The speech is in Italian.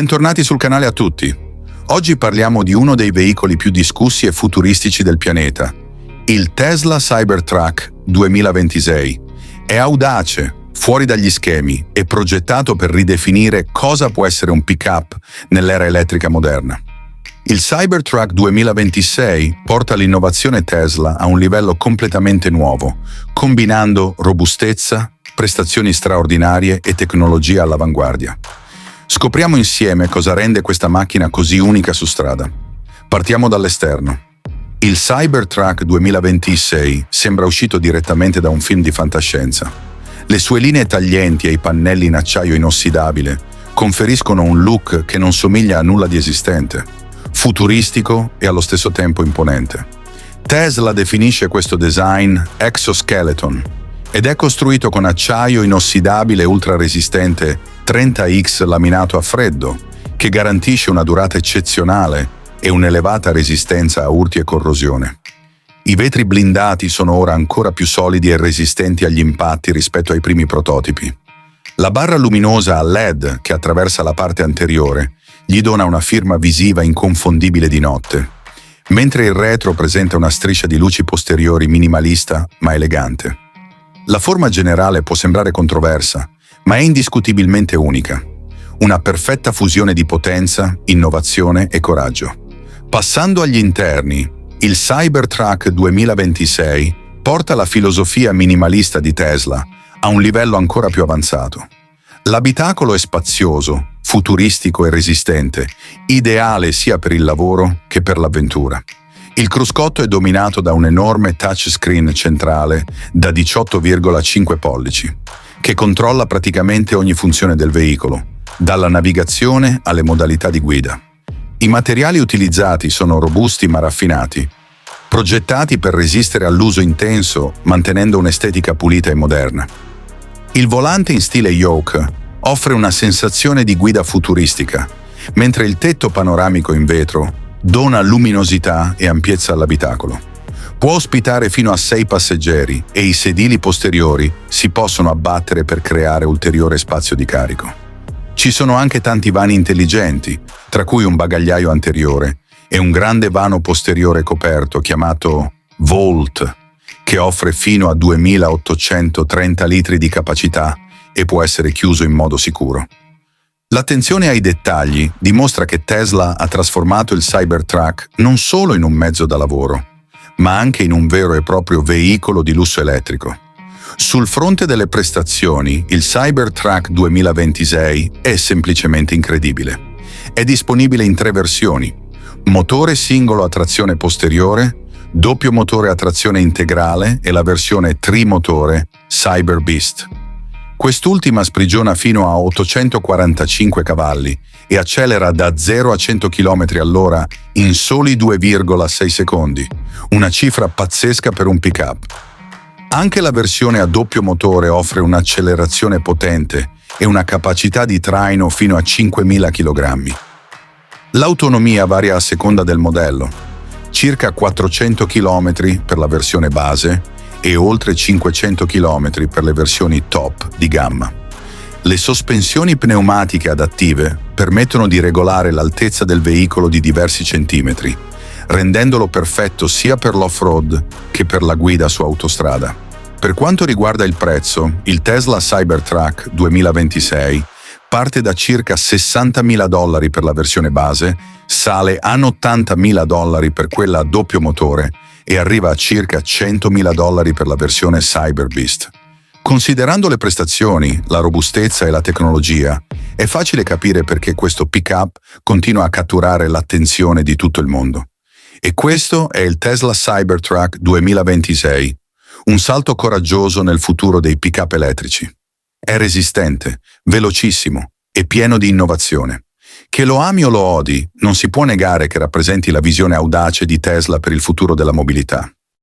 Bentornati sul canale a tutti. Oggi parliamo di uno dei veicoli più discussi e futuristici del pianeta, il Tesla Cybertruck 2026. È audace, fuori dagli schemi e progettato per ridefinire cosa può essere un pick-up nell'era elettrica moderna. Il Cybertruck 2026 porta l'innovazione Tesla a un livello completamente nuovo, combinando robustezza, prestazioni straordinarie e tecnologia all'avanguardia. Scopriamo insieme cosa rende questa macchina così unica su strada. Partiamo dall'esterno. Il Cybertruck 2026 sembra uscito direttamente da un film di fantascienza. Le sue linee taglienti e i pannelli in acciaio inossidabile conferiscono un look che non somiglia a nulla di esistente, futuristico e allo stesso tempo imponente. Tesla definisce questo design exoskeleton ed è costruito con acciaio inossidabile ultra resistente 30X laminato a freddo, che garantisce una durata eccezionale e un'elevata resistenza a urti e corrosione. I vetri blindati sono ora ancora più solidi e resistenti agli impatti rispetto ai primi prototipi. La barra luminosa a LED che attraversa la parte anteriore gli dona una firma visiva inconfondibile di notte, mentre il retro presenta una striscia di luci posteriori minimalista ma elegante. La forma generale può sembrare controversa, ma è indiscutibilmente unica. Una perfetta fusione di potenza, innovazione e coraggio. Passando agli interni, il Cybertruck 2026 porta la filosofia minimalista di Tesla a un livello ancora più avanzato. L'abitacolo è spazioso, futuristico e resistente, ideale sia per il lavoro che per l'avventura. Il cruscotto è dominato da un enorme touchscreen centrale da 18,5 pollici, che controlla praticamente ogni funzione del veicolo, dalla navigazione alle modalità di guida. I materiali utilizzati sono robusti ma raffinati, progettati per resistere all'uso intenso, mantenendo un'estetica pulita e moderna. Il volante in stile yoke offre una sensazione di guida futuristica, mentre il tetto panoramico in vetro dona luminosità e ampiezza all'abitacolo. Può ospitare fino a 6 passeggeri e i sedili posteriori si possono abbattere per creare ulteriore spazio di carico. Ci sono anche tanti vani intelligenti, tra cui un bagagliaio anteriore e un grande vano posteriore coperto chiamato Vault, che offre fino a 2830 litri di capacità e può essere chiuso in modo sicuro. L'attenzione ai dettagli dimostra che Tesla ha trasformato il Cybertruck non solo in un mezzo da lavoro, ma anche in un vero e proprio veicolo di lusso elettrico. Sul fronte delle prestazioni, il Cybertruck 2026 è semplicemente incredibile. È disponibile in 3 versioni: motore singolo a trazione posteriore, doppio motore a trazione integrale e la versione trimotore Cyber Beast. Quest'ultima sprigiona fino a 845 cavalli e accelera da 0 a 100 km/h in soli 2,6 secondi, una cifra pazzesca per un pick-up. Anche la versione a doppio motore offre un'accelerazione potente e una capacità di traino fino a 5.000 kg. L'autonomia varia a seconda del modello, circa 400 km per la versione base e oltre 500 km per le versioni top di gamma. Le sospensioni pneumatiche adattive permettono di regolare l'altezza del veicolo di diversi centimetri, rendendolo perfetto sia per l'off-road che per la guida su autostrada. Per quanto riguarda il prezzo, il Tesla Cybertruck 2026 parte da circa $60.000 per la versione base, sale a $80.000 per quella a doppio motore e arriva a circa $100.000 per la versione Cyber Beast. Considerando le prestazioni, la robustezza e la tecnologia, è facile capire perché questo pick-up continua a catturare l'attenzione di tutto il mondo. E questo è il Tesla Cybertruck 2026, un salto coraggioso nel futuro dei pick-up elettrici. È resistente, velocissimo e pieno di innovazione. Che lo ami o lo odi, non si può negare che rappresenti la visione audace di Tesla per il futuro della mobilità.